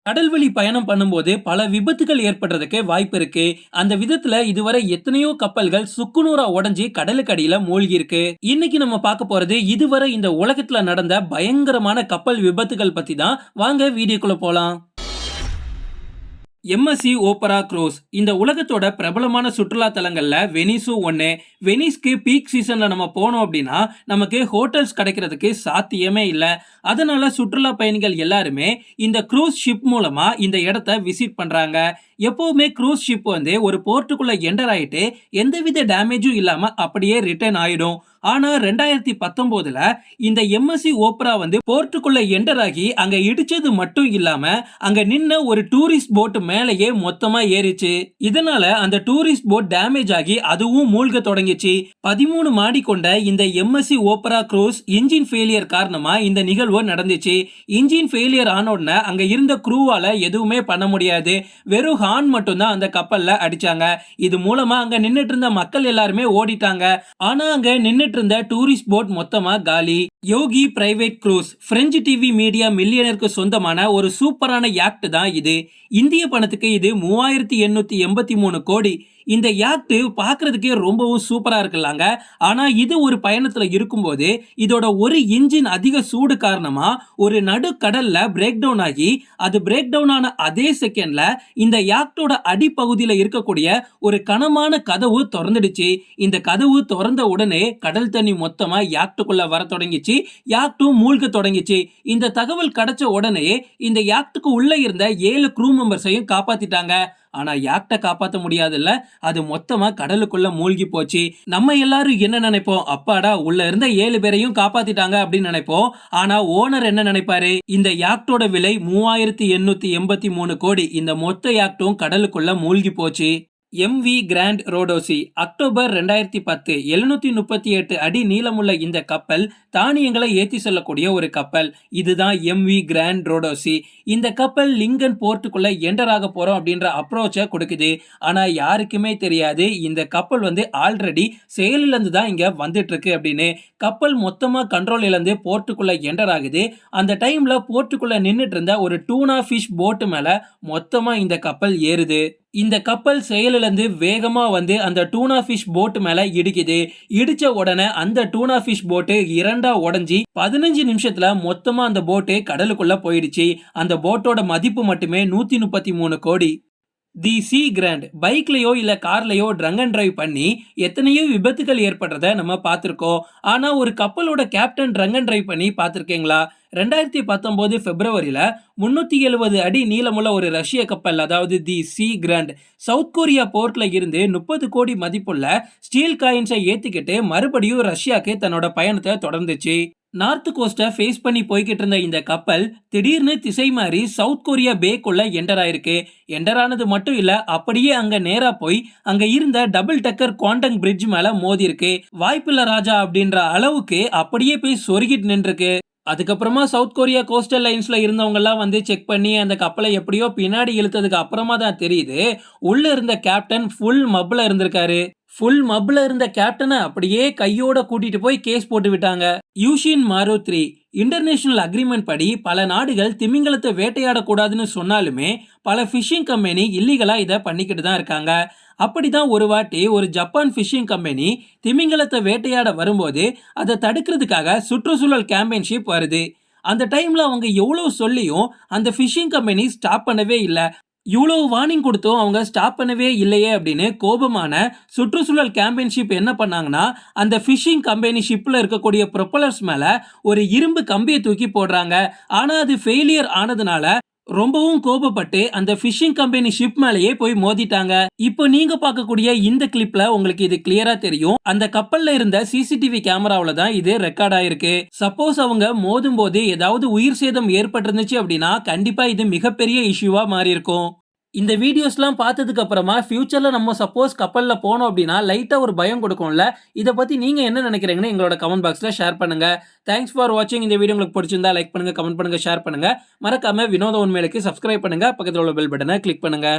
கடல்வழி பயணம் பண்ணும்போது பல விபத்துகள் ஏற்படுறதுக்கு வாய்ப்பு இருக்கு. அந்த விதத்துல இதுவரை எத்தனையோ கப்பல்கள் சுக்குநூறா உடைஞ்சு கடலுக்கு அடியில மூழ்கி இருக்கு. இன்னைக்கு நம்ம பார்க்க போறது இதுவரை இந்த உலகத்துல நடந்த பயங்கரமான கப்பல் விபத்துகள் பத்தி தான். வாங்க வீடியோக்குள்ள போலாம். எம்எஸ்சி ஓபரா க்ரூஸ் இந்த உலகத்தோட பிரபலமான சுற்றுலா தலங்கள்ல வெனிஸும் ஒண்ணு. வெனிஸ்க்கு பீக் சீசன்ல நம்ம போனோம் அப்படின்னா நமக்கு ஹோட்டல்ஸ் கிடைக்கிறதுக்கு சாத்தியமே இல்லை. அதனால சுற்றுலா பயணிகள் எல்லாருமே இந்த க்ரூஸ் ஷிப் மூலமா இந்த இடத்த விசிட் பண்றாங்க. எப்பவுமே க்ரூஸ் ஷிப் வந்து ஒரு போர்ட்டுக்குள்ள என்டர் ஆயிட்டு எந்தவித டேமேஜும் இல்லாம அப்படியே ரிட்டர்ன் ஆயிடும். ஆனா 2019ல இந்த எம்எஸ்சி ஓப்ரா வந்து போர்ட்டுக்குள்ள என்டர் ஆகி அங்க இடிச்சது மட்டும் இல்லாம அங்க நின்ன ஒரு டூரிஸ்ட் போட் மேலேயே மொத்தமா ஏறிச்சு. இதனால அந்த டூரிஸ்ட் போட் டேமேஜ் ஆகி அதுவும் மூழ்க தொடங்கிச்சு. 13 மாடி கொண்ட இந்த MSc Opera cruise engine failure காரணமா இந்த நிகழ்வு நடந்துச்சு. இன்ஜின் ஃபெயிலியர் ஆன உடனே அங்க இருந்த க்ரூவால எதுவுமே பண்ண முடியாது. வெறும் ஹார்ன் மட்டும் தான் அந்த கப்பல்ல அடிச்சாங்க. இது மூலமா அங்க நின்னுட்டு இருந்த மக்கள் எல்லாருமே ஓடிட்டாங்க. ஆனா அங்க நின்னுட்டு இருந்த டூரிஸ்ட் போட் மொத்தமா காலி. யோகி private cruise French TV media மில்லியனருக்கு சொந்தமான ஒரு சூப்பரான யாக்ட் தான் இது. இந்திய பணத்துக்கு இது 3883 கோடி. இந்த யாக்ட் பாக்குறதுக்கே ரொம்பவும் சூப்பரா இருக்குல்லாங்க. ஆனா இது ஒரு பயணத்துல இருக்கும்போது இதோட ஒரு இன்ஜின் அதிக சூடு காரணமா ஒரு நடுக்கடல்ல பிரேக் டவுன் ஆகி அது பிரேக் டவுன் ஆன அதே செகண்ட்ல இந்த யாக்டோட அடிப்பகுதியில இருக்கக்கூடிய ஒரு கனமான கதவு திறந்துடுச்சு. இந்த கதவு திறந்த உடனே கடல் தண்ணி மொத்தமா யாக்டுக்குள்ள வர தொடங்கிச்சு. யாக்டும் மூழ்க தொடங்கிச்சு. இந்த தகவல் கிடைச்ச உடனே இந்த யாக்டுக்கு உள்ள இருந்த 7 க்ரூ மெம்பர்ஸையும் காப்பாத்திட்டாங்க. ஆனா யாக்ட காப்பாத்த முடியாதுல்ல, அது மொத்தமா கடலுக்குள்ள மூழ்கி போச்சு. நம்ம எல்லாரும் என்ன நினைப்போம், அப்பாடா உள்ள இருந்த 7 பேரையும் காப்பாத்திட்டாங்க அப்படின்னு நினைப்போம். ஆனா ஓனர் என்ன நினைப்பாரு, இந்த யாக்டோட விலை 3883 கோடி. இந்த மொத்த யாக்டும் கடலுக்குள்ள மூழ்கி போச்சு. எம்வி கிராண்ட் ரோடோசி அக்டோபர் 2010 738 அடி நீளமுள்ள இந்த கப்பல் தானியங்களை ஏற்றி செல்லக்கூடிய ஒரு கப்பல். இதுதான் எம்வி கிராண்ட் ரோடோசி. இந்த கப்பல் லிங்கன் போர்ட்டுக்குள்ள என்டர் ஆக போறோம் அப்படின்ற அப்ரோச்சை கொடுக்குது. ஆனா யாருக்குமே தெரியாது இந்த கப்பல் வந்து ஆல்ரெடி செயலில் இருந்து தான் இங்க வந்துட்டு இருக்கு அப்படின்னு. கப்பல் மொத்தமா கண்ட்ரோல் இழந்து போர்ட்டுக்குள்ள என்டர் ஆகுது. அந்த டைம்ல போர்ட்டுக்குள்ள நின்றுட்டு இருந்த ஒரு டூனா ஃபிஷ் போட்டு மேல மொத்தமா இந்த கப்பல் ஏறுது. இந்த கப்பல் செயலிழந்து வேகமா வந்து அந்த டூனா ஃபிஷ் போட் மேல இடிக்குது. இடிச்ச உடனே அந்த டூனா ஃபிஷ் போட்டு இரண்டா உடைஞ்சி 15 நிமிஷத்துல மொத்தமா அந்த போட்டு கடலுக்குள்ள போயிடுச்சு. அந்த போட்டோட மதிப்பு மட்டுமே 133 கோடி. தி சி கிராண்ட் பைக்லயோ இல்ல கார்லயோ ட்ரங்க் அண்ட் டிரைவ் பண்ணி எத்தனையோ விபத்துகள் ஏற்படுறத நம்ம பார்த்திருக்கோம். ஆனா ஒரு கப்பலோட கேப்டன் ட்ரங்க் அண்ட் டிரைவ் பண்ணி பார்த்திருக்கீங்களா? 2019 பிப்ரவரியில 370 அடி நீளமுள்ள ஒரு ரஷ்ய கப்பல், அதாவது தி சி கிராண்ட், சவுத் கொரியா போர்ட்ல இருந்து 30 கோடி மதிப்புள்ள ஸ்டீல் காயின்ஸை ஏத்திக்கிட்டு மறுபடியும் ரஷ்யாக்கு தன்னோட பயணத்தை தொடர்ந்துச்சு. நார்த் கோஸ்ட ஃபேஸ் பண்ணி போய்கிட்டு இருந்த இந்த கப்பல் திடீர்னு திசை மாறி சவுத் கொரியா பேக்குள்ள என்டர் ஆயிருக்கு. என்டர் ஆனது மட்டும் இல்ல, அப்படியே அங்க நேரா போய் அங்க இருந்த டபுள் டக்கர் குவாண்டங் பிரிட்ஜ் மேல மோதி இருக்கு. வாய்ப்பில்ல ராஜா அப்படின்ற அளவுக்கு அப்படியே போய் சொருகிட்டு நின்றுருக்கு. அதுக்கப்புறமா சவுத் கொரியா கோஸ்டல் லைன்ஸ்ல இருந்தவங்க எல்லாம் வந்து செக் பண்ணி அந்த கப்பலை எப்படியோ பின்னாடி இழுத்ததுக்கு அப்புறமா தான் தெரியுது உள்ள இருந்த கேப்டன் ஃபுல் மப்ல இருந்திருக்காரு. ஃபுல் மப்ல இருந்த கேப்டனை அப்படியே கையோட கூட்டிட்டு போய் கேஸ் போட்டு விட்டாங்க. யூஷின் மாரு 3 இன்டர்நேஷனல் அக்ரிமெண்ட் படி பல நாடுகள் திமிங்கலத்தை வேட்டையாடக்கூடாதுன்னு சொன்னாலுமே பல ஃபிஷிங் கம்பெனி இல்லீகலா இதை பண்ணிக்கிட்டு தான் இருக்காங்க. அப்படிதான் ஒரு வாட்டி ஒரு ஜப்பான் ஃபிஷிங் கம்பெனி திமிங்கலத்தை வேட்டையாட வரும்போது அதை தடுக்கிறதுக்காக சுற்றுச்சூழல் கேம்பெயின்ஷிப் வருது. அந்த டைம்ல அவங்க எவ்வளவு சொல்லியும் அந்த ஃபிஷிங் கம்பெனி ஸ்டாப் பண்ணவே இல்லை. இவ்வளவு வார்னிங் கொடுத்தும் அவங்க ஸ்டாப் பண்ணவே இல்லையே அப்படின்னு கோபமான சுற்றுச்சூழல் கேம்பெயின்ஷிப் என்ன பண்ணாங்கன்னா அந்த ஃபிஷிங் கம்பெனி ஷிப்ல இருக்கக்கூடிய ப்ரொப்பலர்ஸ் மேல ஒரு இரும்பு கம்பியை தூக்கி போடுறாங்க. ஆனா அது ஃபெயிலியர் ஆனதுனால ரொம்பவும் கோபப்பட்டு அந்த ஃபிஷிங் கம்பெனி ஷிப் மேலேயே போய் மோதிட்டாங்க. இப்போ நீங்க பார்க்கக்கூடிய இந்த கிளிப்ல உங்களுக்கு இது கிளியரா தெரியும். அந்த கப்பல்ல இருந்த சிசிடிவி கேமராவில தான் இது ரெக்கார்ட் ஆயிருக்கு. சப்போஸ் அவங்க மோதும் போது ஏதாவது உயிர் சேதம் ஏற்பட்டிருந்துச்சு அப்படின்னா கண்டிப்பா இது மிகப்பெரிய இஷ்யூவா மாறி இருக்கும். இந்த வீடியோஸ்லாம் பார்த்ததுக்கு அப்புறமா ஃபியூச்சர்ல நம்ம சப்போஸ் கப்பல்ல போனோம் அப்படின்னா லைட்டா ஒரு பயம் கொடுக்கும்ல. இதை பத்தி நீங்க என்ன நினைக்கிறீங்கன்னு எங்களோட கமெண்ட் பாக்ஸ்ல ஷேர் பண்ணுங்க. தேங்க்ஸ் ஃபார் வாட்சிங். இந்த வீடியோ உங்களுக்கு பிடிச்சிருந்தா லைக் பண்ணுங்க, கமெண்ட் பண்ணுங்க, ஷேர் பண்ணுங்க. மறக்காம வினோத உண்மைகளுக்கு சப்ஸ்கிரைப் பண்ணுங்க. பக்கத்தில் உள்ள பெல் பட்டனை கிளிக் பண்ணுங்க.